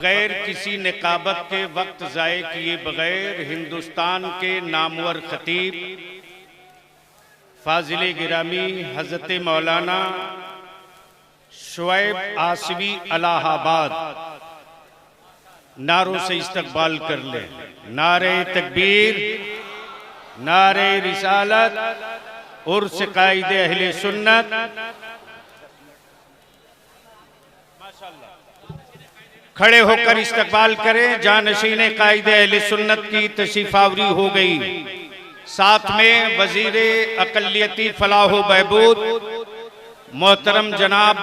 बगैर किसी निकाबत के वक्त ज़ाये किए बगैर हिंदुस्तान के नामवर खतीब फाजिल गिरामी हज़रत मौलाना शुएब आसिवी इलाहाबाद नारों से इस्तकबाल कर ले। नारे तकबीर, नारे रिसालत, उर्स कायदे अहले सुन्नत। खड़े होकर इस्तकबाल करें। जानशीने कायदे अहले सुन्नत की तशरीफावरी हो गई। साथ में वजीरे अकलियती फलाह व बहबूद मोहतरम जनाब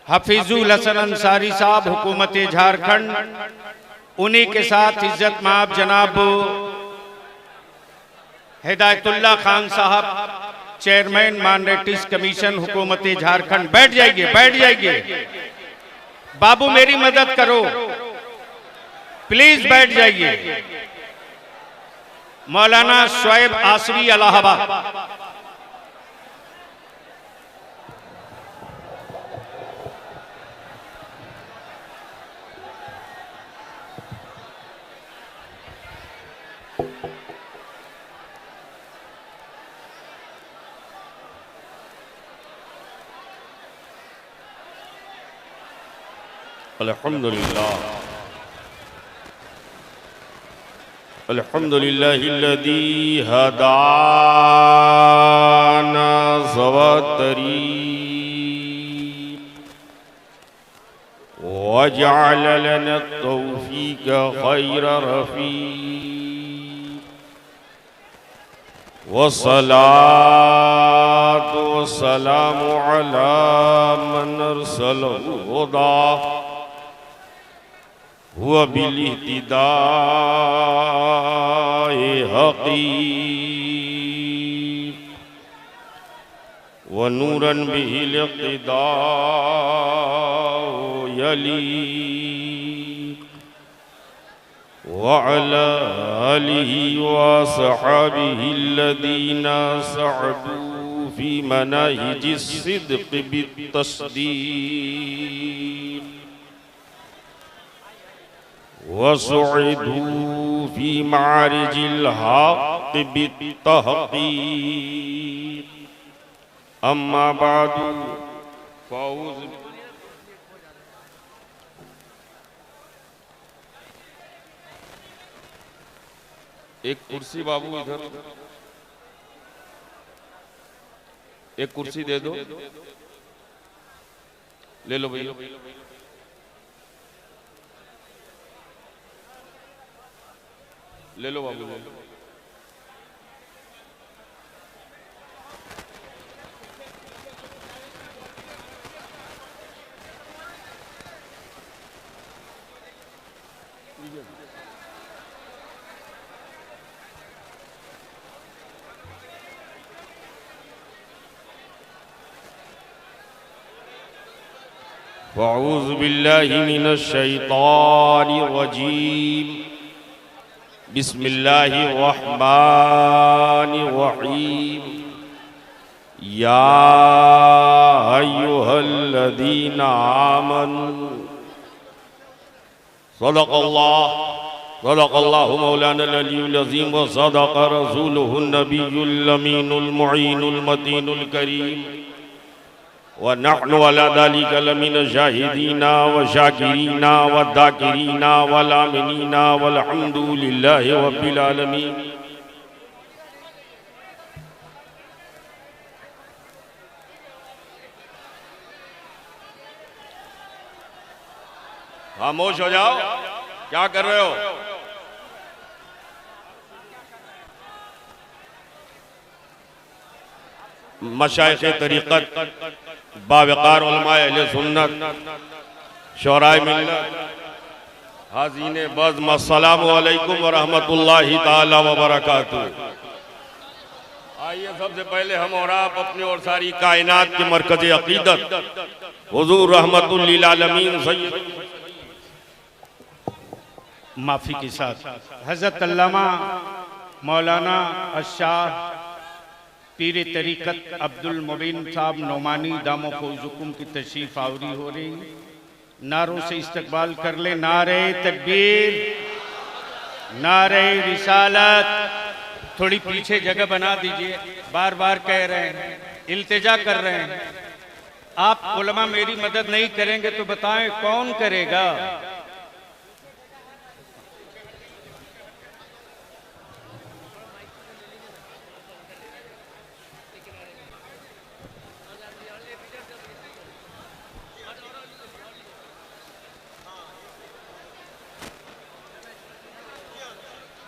हफीजुल हसन अंसारी साहब हुकूमत झारखंड, उन्हीं के साथ इज्जत माब जनाब हिदायतुल्लाह खान साहब चेयरमैन माइनॉरिटीज कमीशन हुकूमत झारखंड। बैठ जाइए, बैठ जाइए। बाबू मेरी मदद करो, प्लीज बैठ जाइए। मौलाना शुएब आसिवी इलाहाबाद। अल्हम्दुलिल्लाह अल्हम्दुलिल्लाहिल्लज़ी हदाना सवत्तरीक़ वजअल लना तौफ़ीक़ ख़ैर रफ़ीक़ वस्सलातु वस्सलामु अला मन अरसलहु हुदा हुआ बिलिहतिदाए हक़ीक़ व नूरन बिहिल इक़्तिदाउ यलीक़ व अला आलिहि व अस्हाबिहि अल्लज़ीना सअदू फ़ी मनाहिजिस सिद्क़ बित्तस्दीक़ वसुइदू फी मारिजिल हक़ बित्तहक़ीक़ अम्मा बादु फ़ौज़। एक कुर्सी बाबू इधर, एक कुर्सी दे दो, ले लो भैया। ले लो बाबू, ले लो। अऊज़ु बिल्लाहि मिनश शैतानिर रजीम। बिस्मिल्लाहिर्रहमानिर्रहीम। या अय्युहल्लज़ीना आमनू सदक़ल्लाहु मौलानल अलीयुल अज़ीम व सदक़ रसूलुहुन नबियुल अमीनुल मुईनुल मतीनुल करीम व नहनु अला ज़ालिका लमिन शाहिदीना व शाकिरीना व दाकिरीना व लामिनीना वल्हम्दुलिल्लाहि रब्बिल आलमीन। खामोश हो जाओ, क्या कर रहे हो? मशाइख़े तरीक़त, बावक़ार उलमाए अहले सुन्नत, शोराए मिल्लत, हाज़ीने बज़्म, अस्सलामु अलैकुम व रहमतुल्लाहि ताला व बरकातुहू। आइए सबसे पहले हम और आप अपनी और सारी कायनात के मरकज़ अक़ीदत हुज़ूर रहमतुल लिल आलमीन सय्यद माफी के साथ हज़रत अल्लामा मौलाना अशाह पीर तरीक़त अब्दुल मुबीन साहब नोमानी दामो फौज़ुकुम की तशरीफ़ आवरी हो रही। नारों से इस्तकबाल कर ले। नारे तकबीर, नारे रिसालत। थोड़ी पीछे जगह बना दीजिए, बार बार कह रहे हैं, इल्तिजा कर रहे हैं। आप उलमा मेरी मदद नहीं करेंगे तो बताएं कौन करेगा।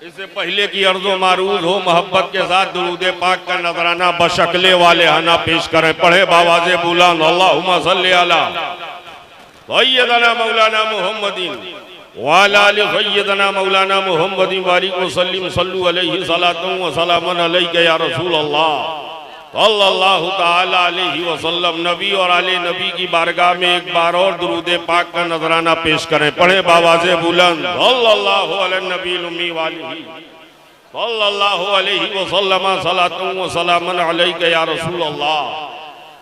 इससे पहले की अर्ज़ो मारूज हो मोहब्बत के साथ दुरूद पाक का नजराना बशकले वाले आना पेश करें। पढ़े बावाज़े बुलंद अल्लाहुम्मा सल्ली अला सय्यदना मौलाना मुहम्मदिन व अला आलि सय्यदना मौलाना मुहम्मदिन बारिक व सल्लिम सल्लु अलैहि सलातु व सलामन अलैका या रसूल अल्लाह सल्लल्लाहु ताला अलैहि वसल्लम। नबी और आले नबी की बारगाह में एक बार और दुरूद पाक का नजराना पेश करें। पढ़े बावाज़े बुलंद सल्लल्लाहु अलैहि नबील उम्मी वालिही सल्लल्लाहु अलैहि वसल्लम सलातु व सलामन अलैका या रसूल अल्लाह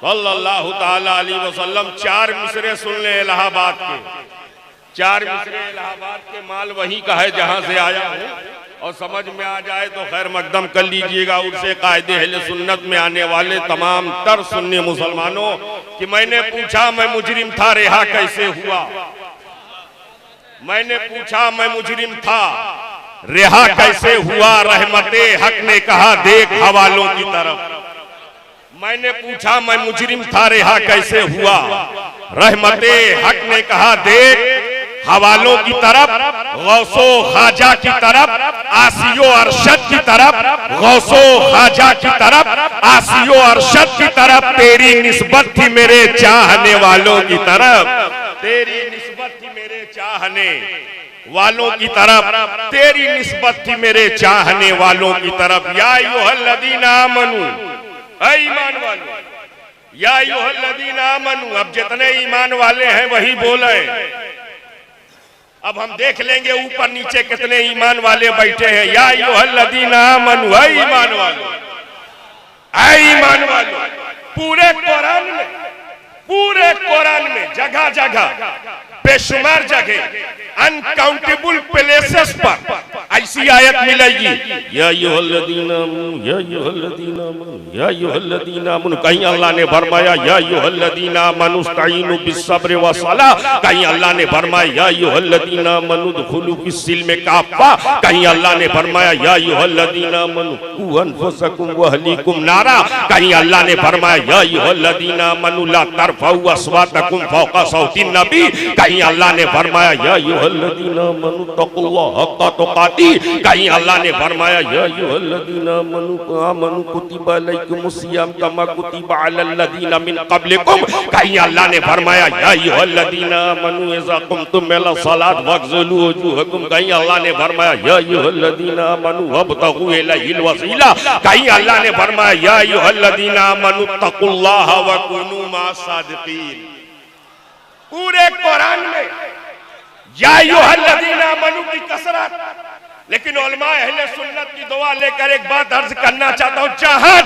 सल्लल्लाहु ताला अलैहि वसल्लम। 4 मिसरे सुन ले इलाहाबाद के, 4 मिसरे इलाहाबाद के माल वहीं का है जहां से आया हूं, और समझ में आ जाए तो खैर मकदम कर लीजिएगा। उनसे कायदे अहले सुन्नत में आने वाले तमाम तर सुन्नी मुसलमानों कि मैंने पूछा मैं मुजरिम था, रिहा कैसे हुआ। मैंने पूछा मैं मुजरिम था, रिहा कैसे हुआ। रहमते हक ने कहा देख हवालों की तरफ। मैंने पूछा मैं मुजरिम था, रिहा कैसे हुआ। रहमते हक ने कहा देख हवालों की तरफ, गौसो खाजा की तरफ, आसियो अरशद की तरफ, गौसो खाजा की तरफ, आसियो अरशद की तरफ। तेरी निस्बत थी मेरे चाहने वालों की तरफ, तेरी निस्बत थी मेरे चाहने वालों की तरफ, तेरी निस्बत थी मेरे चाहने वालों की तरफ। या अय्युहल्लज़ीना आमनू, ऐ ईमान वालों, या अय्युहल्लज़ीना आमनू। अब जितने ईमान वाले हैं वही बोले। अब हम देख लेंगे ऊपर नीचे कितने ईमान वाले बैठे हैं। या अय्युहल्लज़ीना आमनू, ऐ ईमान वालों, ऐ ईमान वालों। पूरे कुरान में जगह जगह बेशुमार जगह अनकाउंटेबल प्लेसेस पर ऐसी आयत मिलेगी, या अय्युहल्लज़ीना आमनू, या अय्युहल्लज़ीना आमनू, या अय्युहल्लज़ीना आमनू। कहीं अल्लाह ने फरमाया या अय्युहल्लज़ीना आमनू इस्तईनु बिस्सब्र वस्सलाह। कहीं अल्लाह ने फरमाया या अय्युहल्लज़ीना आमनू उदखुलू फिस्सिल्म काफ़ा। कहीं अल्लाह ने फरमाया या अय्युहल्लज़ीना आमनू क़ू अनफुसकुम व अहलीकुम नारा। कहीं अल्लाह ने फरमाया या अय्युहल्लज़ीना आमनू ला तरफ़ऊ अस्वातकुम फ़ौक़ा सौतिन नबी। कहीं अल्लाह ने फरमाया या अय्युहल्लज़ीना आमनू तक़ुल्लाह हक़्क़ तुक़ाती। कहीं अल्लाह ने फरमाया या अय्युहल्लज़ीना आमनू कुतिबा अलैकुमुस्सियाम कमा कुतिबा अलल्लज़ीना मिन क़ब्लिकुम। कहीं अल्लाह ने फरमाया या अय्युहल्लज़ीना आमनू इज़ा क़ुमतुम इला सलात वग़्सिलू वजूहकुम। कहीं अल्लाह ने फरमाया या अय्युहल्लज़ीना आमनू वब्तगू इलैहिल वसीला। कहीं अल्लाह ने फरमाया या अय्युहल्लज़ीना आमनू तक़ुल्लाह व कुनू मअस सादिक़ीन। पूरे कुरान में या अय्युहल्लज़ीना आमनू की कसरत। लेकिन उलमा अहले सुन्नत की दुआ लेकर एक बात अर्ज करना चाहता हूं, जहां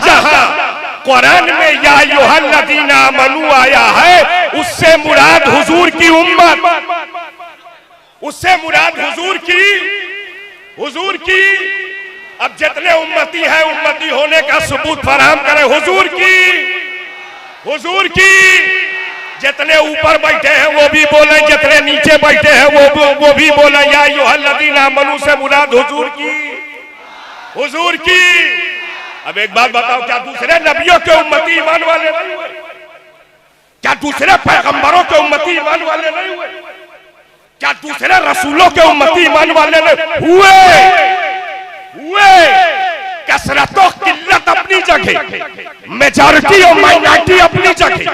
जहां कुरान में या अय्युहल्लज़ीना आमनू आया है उससे मुराद हुजूर की उम्मत, उससे मुराद हुजूर की। अब जितने उम्मती हैं उम्मती होने का सबूत फराहम करें। हुजूर की जितने ऊपर बैठे हैं वो भी बोले, जितने नीचे बैठे हैं वो भी बोले या अय्युहल्लज़ीना आमनू से मुराद हुजूर की। अब एक बात बताओ, क्या दूसरे नबियों के उम्मती ईमान वाले नहीं हुए? क्या दूसरे पैगंबरों के उम्मती ईमान वाले नहीं हुए? क्या दूसरे रसूलों के उम्मती ईमान वाले नहीं हुए? कसरत और किल्लत अपनी जगह, मेजॉरिटी और माइनॉरिटी अपनी जगह,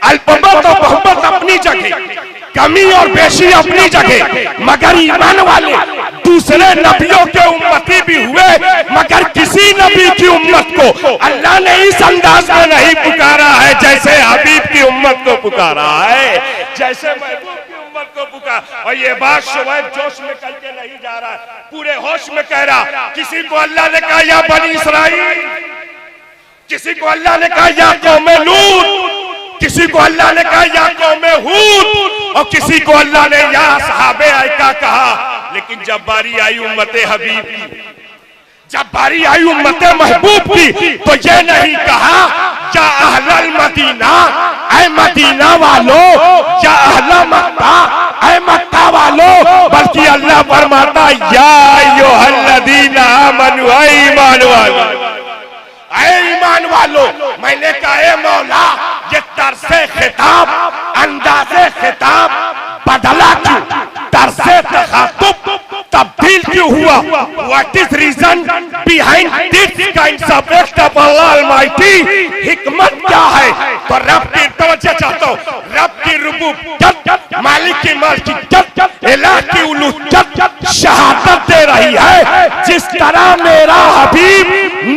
अल्पमत और बहुमत अपनी जगह, कमी और बेशी अपनी जगह। मगर ईमान वाले दूसरे नबियों के उम्मती भी हुए, मगर किसी नबी की उम्मत को अल्लाह ने इस अंदाज में नहीं पुकारा है जैसे हबीब की उम्मत को पुकारा है, जैसे महबूब की उम्मत को पुकारा। और ये बात शुबैब जोश में करके नहीं जा रहा है, पूरे होश में कह रहा। किसी को अल्लाह ने कहा या बनी इसराइल, किसी को अल्लाह ने कहा या कौम लूत, किसी को अल्लाह ने कहा या कौमे हूद, और किसी को अल्लाह ने या सहाबे आयका कहा। लेकिन जब बारी आई उम्मते हबीब की, जब बारी आई उम्मते महबूब की, तो ये नहीं कहा या अहलल मदीना, ऐ मदीना वालों, या अहला मक्का, ऐ मक्का वालों, बल्कि अल्लाह फरमाता या अय्युहल्लज़ीना आमनू, ऐ ईमान वालों, ऐ ईमान वालों। मैंने कहा ए मौला, ये तर्से खिताब, अंदाजे खिताब बदला क्यों? तर्से तखातुब तब्दील क्यों हुआ? What is reason behind this kinds of act of Allah almighty? हिकमत क्या है? तो रब की तवज्जो चाहता हूं, रब की रुबूबियत, मालिक की मालिकियत, इलाह की उलूहियत शहादत दे रही है। जिस तरह मेरा हबीब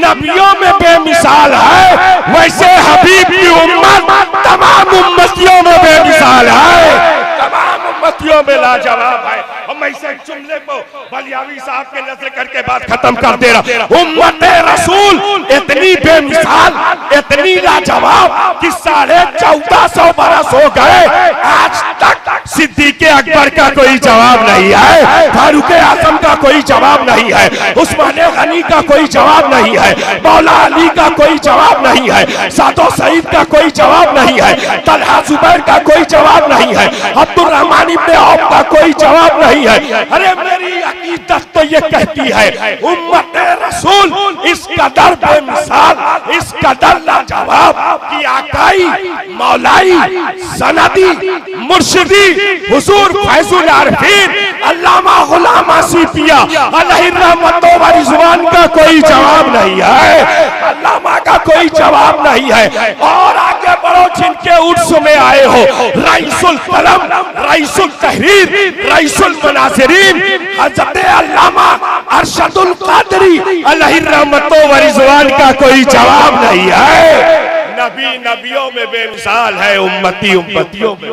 नबियों में बेमिसाल है, वैसे हबीब की उम्मत तमाम उम्मतियों में बेमिसाल है, तमाम उम्मतियों में लाजवाब है। और मैं इस जुमले को बलियावी साहब के नजर करके बात खत्म कर दे रहा। उम्मते रसूल इतनी बेमिसाल, इतनी लाजवाब कि 1450 बरस हो गए, आज तक सिद्दीक़ अकबर का कोई जवाब नहीं है, फारूक आजम का कोई जवाब नहीं है, उस्मान गनी का कोई जवाब नहीं है, मौला अली का कोई जवाब नहीं है, सादो सईद का कोई जवाब नहीं है, तलहा जुबैर का कोई जवाब नहीं है, अब्दुल रहमान इब्ने औफ का कोई जवाब नहीं है। अरे मेरी अकीदत तो ये कहती है उम्मत रसूल इस कदर बेमिसाल, इस कदर लाजवाब कि आकाई, मौलाई, सनदी, मुर्शिदी हुजूर फैजुल आरिफीन अल्लामा गुलाम आसिफिया अलैहि रहमत व रिज़वान का कोई जवाब नहीं है, अल्लामा का कोई जवाब नहीं है। और आगे बढ़ो, जिनके उर्स में आए हो, रईसुल कलम, रईसुल तहरीर, रईसुल मनाज़िरीन हज़रत अल्लामा अरशदुल क़ादरी अलैहि रहमत व रिज़वान का कोई जवाब नहीं है। नबी नबियों में बेमिसाल है, उम्मती उम्मतियों में।